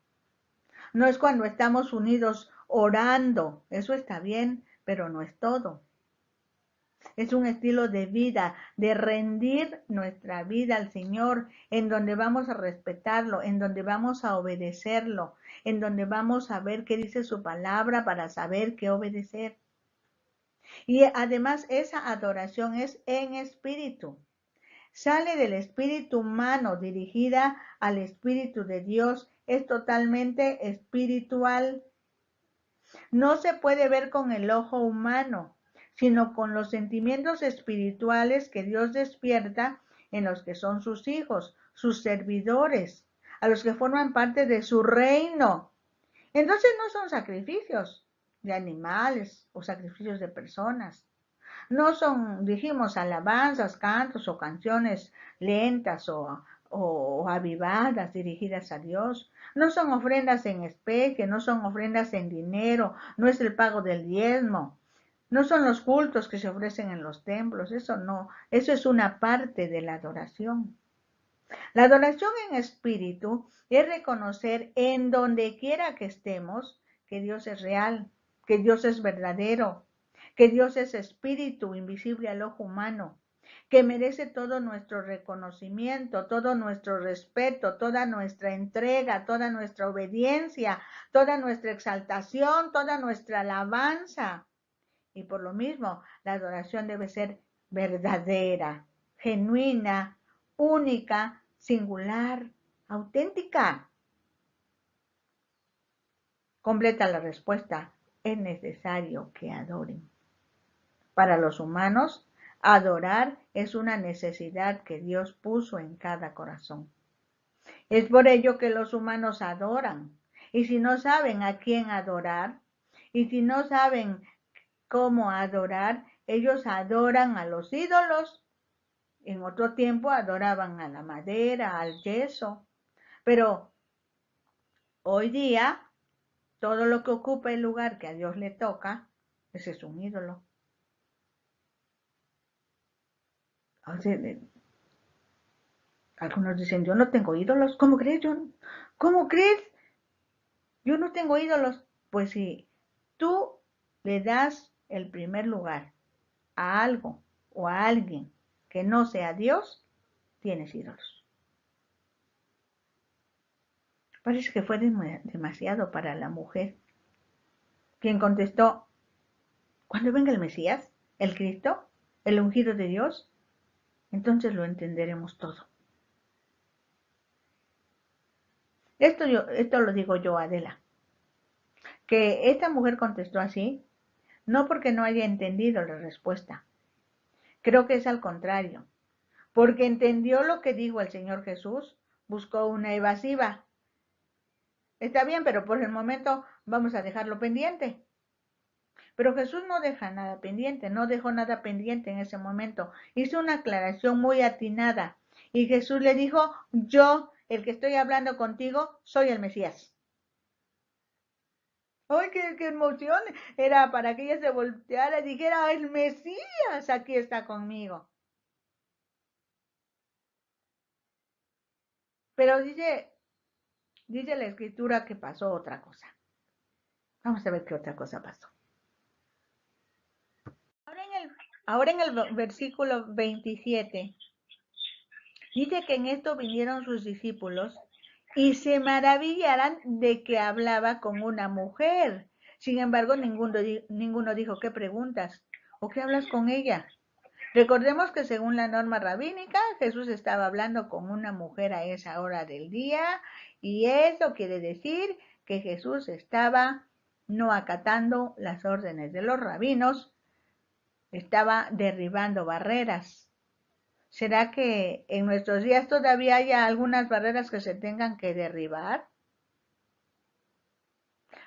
No es cuando estamos unidos orando. Eso está bien, pero no es todo. Es un estilo de vida, de rendir nuestra vida al Señor, en donde vamos a respetarlo, en donde vamos a obedecerlo, en donde vamos a ver qué dice su palabra para saber qué obedecer. Y además esa adoración es en espíritu. Sale del espíritu humano dirigida al espíritu de Dios. Es totalmente espiritual. No se puede ver con el ojo humano, sino con los sentimientos espirituales que Dios despierta en los que son sus hijos, sus servidores, a los que forman parte de su reino. Entonces no son sacrificios de animales o sacrificios de personas. No son, dijimos, alabanzas, cantos o canciones lentas o avivadas dirigidas a Dios. No son ofrendas en especie, no son ofrendas en dinero, no es el pago del diezmo. No son los cultos que se ofrecen en los templos, eso no, eso es una parte de la adoración. La adoración en espíritu es reconocer en donde quiera que estemos que Dios es real, que Dios es verdadero, que Dios es espíritu invisible al ojo humano, que merece todo nuestro reconocimiento, todo nuestro respeto, toda nuestra entrega, toda nuestra obediencia, toda nuestra exaltación, toda nuestra alabanza. Y por lo mismo, la adoración debe ser verdadera, genuina, única, singular, auténtica. Completa la respuesta. Es necesario que adoren. Para los humanos, adorar es una necesidad que Dios puso en cada corazón. Es por ello que los humanos adoran. Y si no saben a quién adorar, y si no saben cómo adorar, ellos adoran a los ídolos. En otro tiempo adoraban a la madera, al yeso, pero hoy día todo lo que ocupa el lugar que a Dios le toca, ese es un ídolo. O sea, algunos dicen, yo no tengo ídolos. ¿Cómo crees, John? ¿Cómo crees? Yo no tengo ídolos. Pues si tú le das el primer lugar a algo o a alguien que no sea Dios, tienes ídolos. Parece que fue demasiado para la mujer, quien contestó, cuando venga el Mesías, el Cristo, el ungido de Dios, entonces lo entenderemos todo. Esto lo digo yo, Adela, que esta mujer contestó así, no porque no haya entendido la respuesta. Creo que es al contrario, porque entendió lo que dijo el Señor Jesús, buscó una evasiva. Está bien, pero por el momento vamos a dejarlo pendiente. Pero Jesús no deja nada pendiente, no dejó nada pendiente en ese momento. Hizo una aclaración muy atinada. Y Jesús le dijo, yo, el que estoy hablando contigo, soy el Mesías. ¡Ay, qué emoción! Era para que ella se volteara y dijera, el Mesías aquí está conmigo. Pero dice la escritura que pasó otra cosa. Vamos a ver qué otra cosa pasó. Ahora en el versículo 27, dice que en esto vinieron sus discípulos y se maravillaran de que hablaba con una mujer. Sin embargo, ninguno dijo, ¿qué preguntas? ¿O qué hablas con ella? Recordemos que según la norma rabínica, Jesús estaba hablando con una mujer a esa hora del día y eso quiere decir que Jesús estaba no acatando las órdenes de los rabinos, estaba derribando barreras. ¿Será que en nuestros días todavía haya algunas barreras que se tengan que derribar?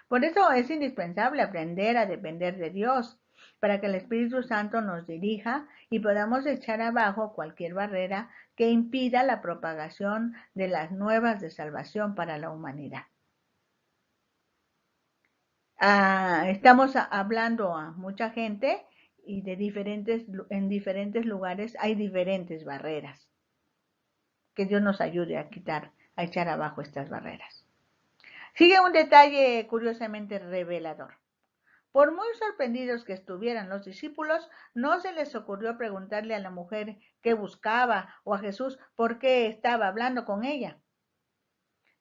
Por eso es indispensable aprender a depender de Dios, para que el Espíritu Santo nos dirija y podamos echar abajo cualquier barrera que impida la propagación de las nuevas de salvación para la humanidad. Estamos hablando a mucha gente y en diferentes lugares hay diferentes barreras. Que Dios nos ayude a quitar, a echar abajo estas barreras. Sigue un detalle curiosamente revelador. Por muy sorprendidos que estuvieran los discípulos, no se les ocurrió preguntarle a la mujer qué buscaba o a Jesús por qué estaba hablando con ella.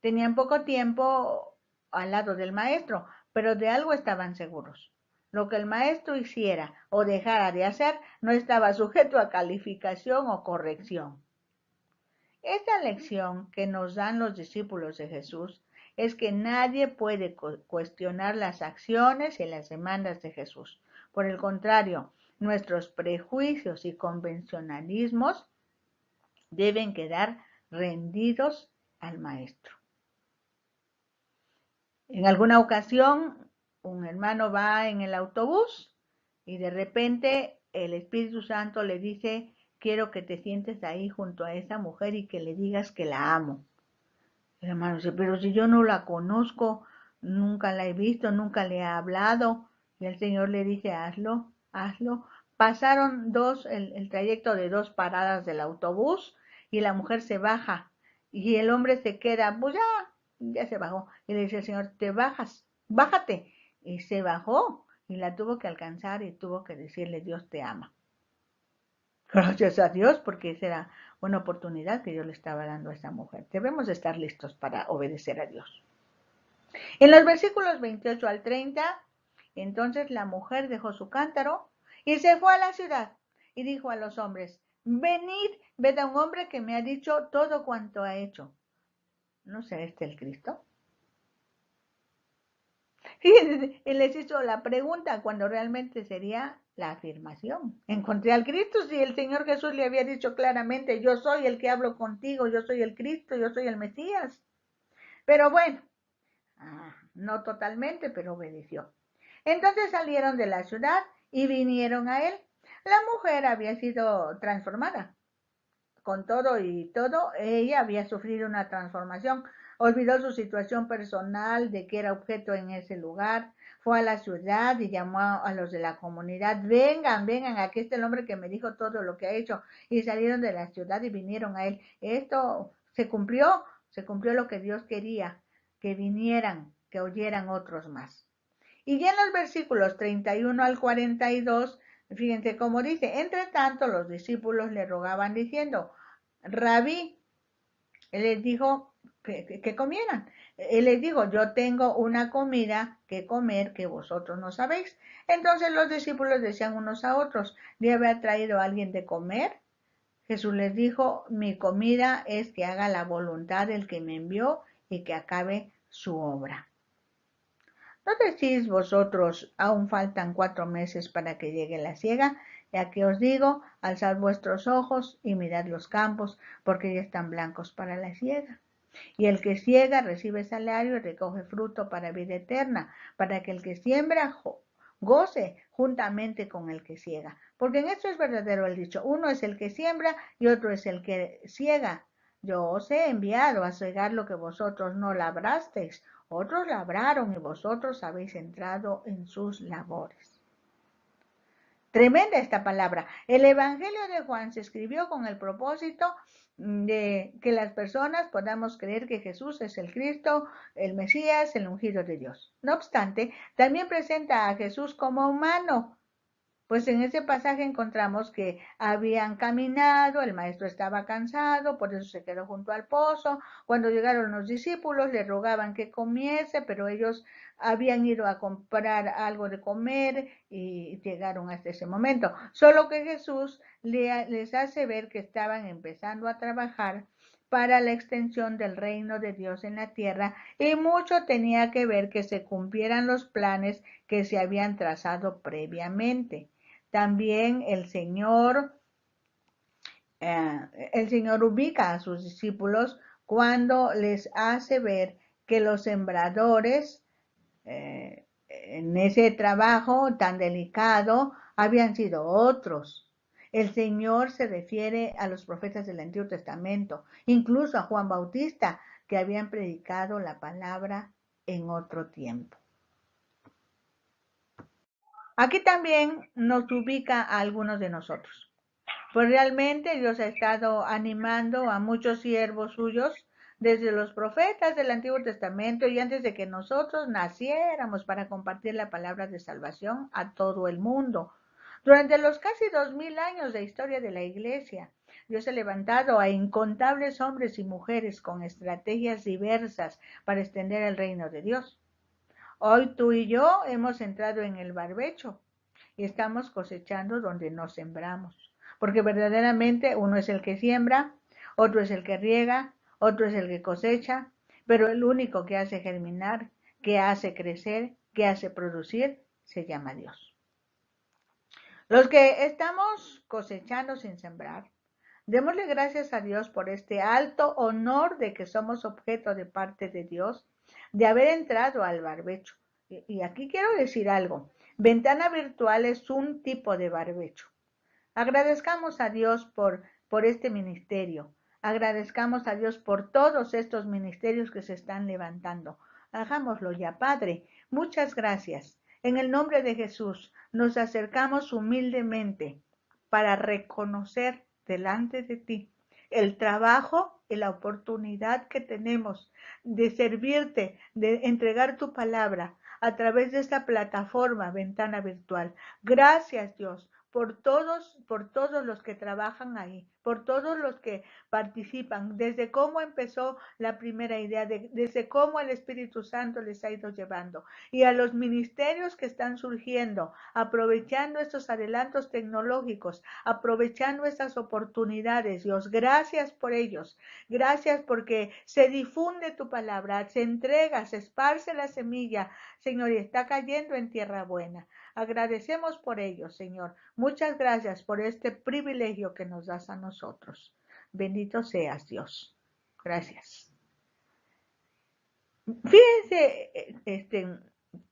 Tenían poco tiempo al lado del maestro, pero de algo estaban seguros. Lo que el maestro hiciera o dejara de hacer no estaba sujeto a calificación o corrección. Esta lección que nos dan los discípulos de Jesús es que nadie puede cuestionar las acciones y las demandas de Jesús. Por el contrario, nuestros prejuicios y convencionalismos deben quedar rendidos al Maestro. En alguna ocasión, un hermano va en el autobús y de repente el Espíritu Santo le dice: quiero que te sientes ahí junto a esa mujer y que le digas que la amo. El hermano dice: pero si yo no la conozco, nunca la he visto, nunca le he hablado. Y el Señor le dice: hazlo, hazlo. Pasaron el trayecto de 2 paradas del autobús y la mujer se baja y el hombre se queda, pues ya se bajó. Y le dice el Señor: te bajas, bájate. Y se bajó y la tuvo que alcanzar y tuvo que decirle: Dios te ama. Gracias a Dios, porque esa era una oportunidad que Dios le estaba dando a esa mujer. Debemos estar listos para obedecer a Dios. En los versículos 28 al 30, entonces la mujer dejó su cántaro y se fue a la ciudad y dijo a los hombres: venid, ved a un hombre que me ha dicho todo cuanto ha hecho. ¿No será este el Cristo? Fíjense, él les hizo la pregunta cuando realmente sería la afirmación. Encontré al Cristo, si el Señor Jesús le había dicho claramente: yo soy el que hablo contigo, yo soy el Cristo, yo soy el Mesías. Pero bueno, no totalmente, pero obedeció. Entonces salieron de la ciudad y vinieron a él. La mujer había sido transformada. Con todo y todo, ella había sufrido una transformación. Olvidó su situación personal de que era objeto en ese lugar. Fue a la ciudad y llamó a los de la comunidad: vengan, vengan, aquí está el hombre que me dijo todo lo que ha hecho. Y salieron de la ciudad y vinieron a él. Esto se cumplió lo que Dios quería, que vinieran, que oyeran otros más. Y ya en los versículos 31 al 42, fíjense cómo dice: entre tanto los discípulos le rogaban diciendo: Rabí, él les dijo que comieran. Él les dijo: yo tengo una comida que comer que vosotros no sabéis. Entonces los discípulos decían unos a otros: ¿debe haber traído a alguien de comer? Jesús les dijo: mi comida es que haga la voluntad del que me envió y que acabe su obra. ¿No decís vosotros: aún faltan 4 meses para que llegue la siega? Ya que os digo: alzad vuestros ojos y mirad los campos, porque ya están blancos para la siega. Y el que siega recibe salario y recoge fruto para vida eterna, para que el que siembra goce juntamente con el que siega. Porque en esto es verdadero el dicho: uno es el que siembra y otro es el que siega. Yo os he enviado a segar lo que vosotros no labrasteis. Otros labraron y vosotros habéis entrado en sus labores. Tremenda esta palabra. El Evangelio de Juan se escribió con el propósito de que las personas podamos creer que Jesús es el Cristo, el Mesías, el ungido de Dios. No obstante, también presenta a Jesús como humano. Pues en ese pasaje encontramos que habían caminado, el maestro estaba cansado, por eso se quedó junto al pozo. Cuando llegaron los discípulos, le rogaban que comiese, pero ellos habían ido a comprar algo de comer y llegaron hasta ese momento. Solo que Jesús les hace ver que estaban empezando a trabajar para la extensión del reino de Dios en la tierra, y mucho tenía que ver que se cumplieran los planes que se habían trazado previamente. También el Señor ubica a sus discípulos cuando les hace ver que los sembradores en ese trabajo tan delicado habían sido otros. El Señor se refiere a los profetas del Antiguo Testamento, incluso a Juan Bautista, que habían predicado la palabra en otro tiempo. Aquí también nos ubica a algunos de nosotros. Pues realmente Dios ha estado animando a muchos siervos suyos desde los profetas del Antiguo Testamento y antes de que nosotros naciéramos para compartir la palabra de salvación a todo el mundo. Durante los casi 2000 años de historia de la Iglesia, Dios ha levantado a incontables hombres y mujeres con estrategias diversas para extender el reino de Dios. Hoy tú y yo hemos entrado en el barbecho y estamos cosechando donde no sembramos, porque verdaderamente uno es el que siembra, otro es el que riega, otro es el que cosecha, pero el único que hace germinar, que hace crecer, que hace producir, se llama Dios. Los que estamos cosechando sin sembrar, démosle gracias a Dios por este alto honor de que somos objeto de parte de Dios, de haber entrado al barbecho. Y aquí quiero decir algo. Ventana Virtual es un tipo de barbecho. Agradezcamos a Dios por este ministerio. Agradezcamos a Dios por todos estos ministerios que se están levantando. Hagámoslo ya, Padre. Muchas gracias. En el nombre de Jesús nos acercamos humildemente para reconocer delante de ti el trabajo y la oportunidad que tenemos de servirte, de entregar tu palabra a través de esta plataforma Ventana Virtual. Gracias, Dios, por todos los que trabajan ahí, por todos los que participan, desde cómo empezó la primera idea, desde cómo el Espíritu Santo les ha ido llevando, y a los ministerios que están surgiendo, aprovechando estos adelantos tecnológicos, aprovechando estas oportunidades. Dios, gracias por ellos. Gracias porque se difunde tu palabra, se entrega, se esparce la semilla, Señor, y está cayendo en tierra buena. Agradecemos por ello, Señor. Muchas gracias por este privilegio que nos das a nosotros. Bendito seas, Dios. Gracias. Fíjense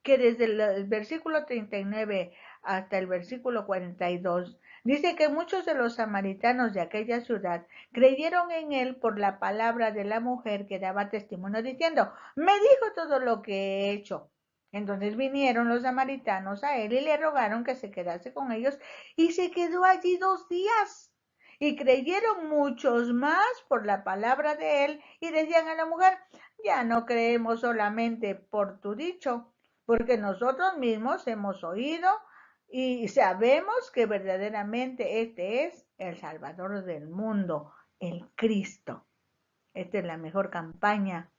que desde el versículo 39 hasta el versículo 42, dice que muchos de los samaritanos de aquella ciudad creyeron en él por la palabra de la mujer que daba testimonio diciendo, me dijo todo lo que he hecho. Entonces vinieron los samaritanos a él y le rogaron que se quedase con ellos y se quedó allí 2 días. Y creyeron muchos más por la palabra de él y decían a la mujer, ya no creemos solamente por tu dicho, porque nosotros mismos hemos oído y sabemos que verdaderamente este es el Salvador del mundo, el Cristo. Esta es la mejor campaña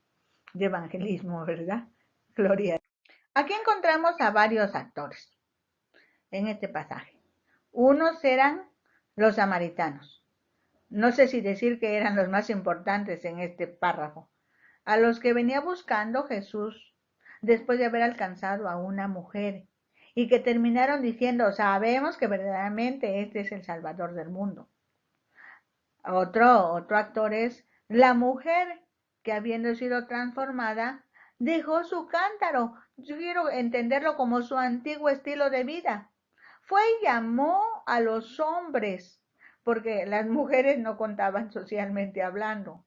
de evangelismo, ¿verdad? Gloria a Dios. Aquí encontramos a varios actores en este pasaje. Unos eran los samaritanos. No sé si decir que eran los más importantes en este párrafo, a los que venía buscando Jesús después de haber alcanzado a una mujer y que terminaron diciendo, sabemos que verdaderamente este es el Salvador del mundo. Otro actor es la mujer que habiendo sido transformada dejó su cántaro. Yo quiero entenderlo como su antiguo estilo de vida. Fue y llamó a los hombres, porque las mujeres no contaban socialmente hablando.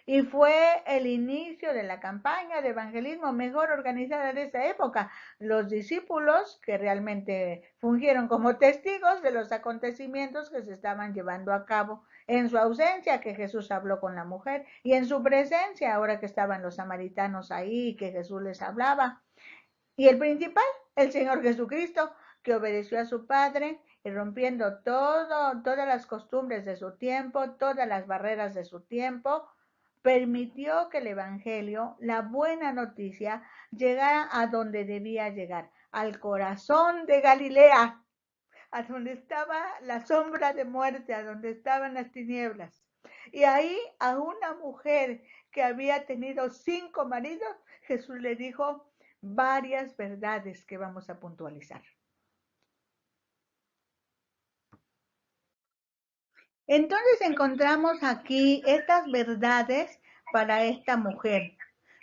Y fue el inicio de la campaña de evangelismo mejor organizada de esa época. Los discípulos que realmente fungieron como testigos de los acontecimientos que se estaban llevando a cabo en su ausencia, que Jesús habló con la mujer, y en su presencia, ahora que estaban los samaritanos ahí, que Jesús les hablaba. Y el principal, el Señor Jesucristo, que obedeció a su Padre y rompiendo todas las costumbres de su tiempo, todas las barreras de su tiempo, permitió que el Evangelio, la buena noticia, llegara a donde debía llegar, al corazón de Galilea, a donde estaba la sombra de muerte, a donde estaban las tinieblas. Y ahí a una mujer que había tenido 5 maridos, Jesús le dijo varias verdades que vamos a puntualizar. Entonces encontramos aquí estas verdades para esta mujer.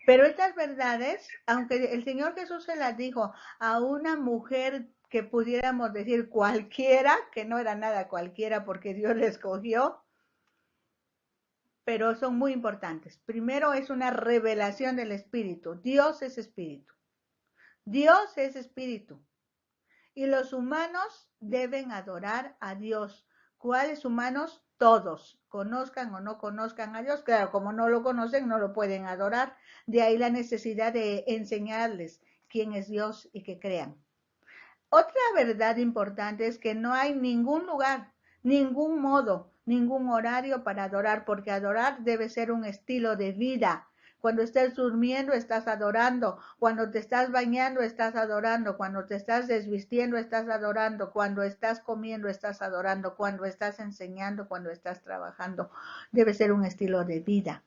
Pero estas verdades, aunque el Señor Jesús se las dijo a una mujer que pudiéramos decir cualquiera, que no era nada cualquiera porque Dios la escogió, pero son muy importantes. Primero es una revelación del Espíritu. Dios es Espíritu. Dios es Espíritu. Y los humanos deben adorar a Dios. ¿Cuáles humanos? todos, conozcan o no conozcan a Dios. Claro, como no lo conocen, no lo pueden adorar. De ahí la necesidad de enseñarles quién es Dios y que crean. Otra verdad importante es que no hay ningún lugar, ningún modo, ningún horario para adorar, porque adorar debe ser un estilo de vida. Cuando estés durmiendo, estás adorando. Cuando te estás bañando, estás adorando. Cuando te estás desvistiendo, estás adorando. Cuando estás comiendo, estás adorando. Cuando estás enseñando, cuando estás trabajando. Debe ser un estilo de vida.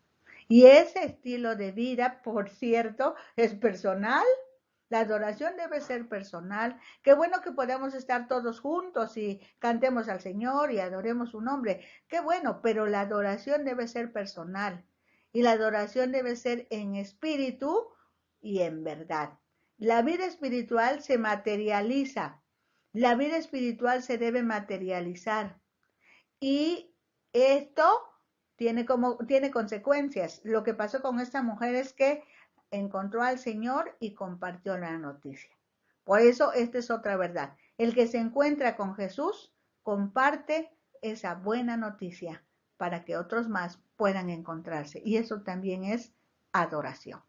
Y ese estilo de vida, por cierto, es personal. La adoración debe ser personal. Qué bueno que podamos estar todos juntos y cantemos al Señor y adoremos su nombre. Qué bueno, pero la adoración debe ser personal. Y la adoración debe ser en espíritu y en verdad. La vida espiritual se materializa. La vida espiritual se debe materializar. Y esto tiene consecuencias. Lo que pasó con esta mujer es que encontró al Señor y compartió la noticia. Por eso, esta es otra verdad. El que se encuentra con Jesús comparte esa buena noticia para que otros más puedan encontrarse. Y eso también es adoración.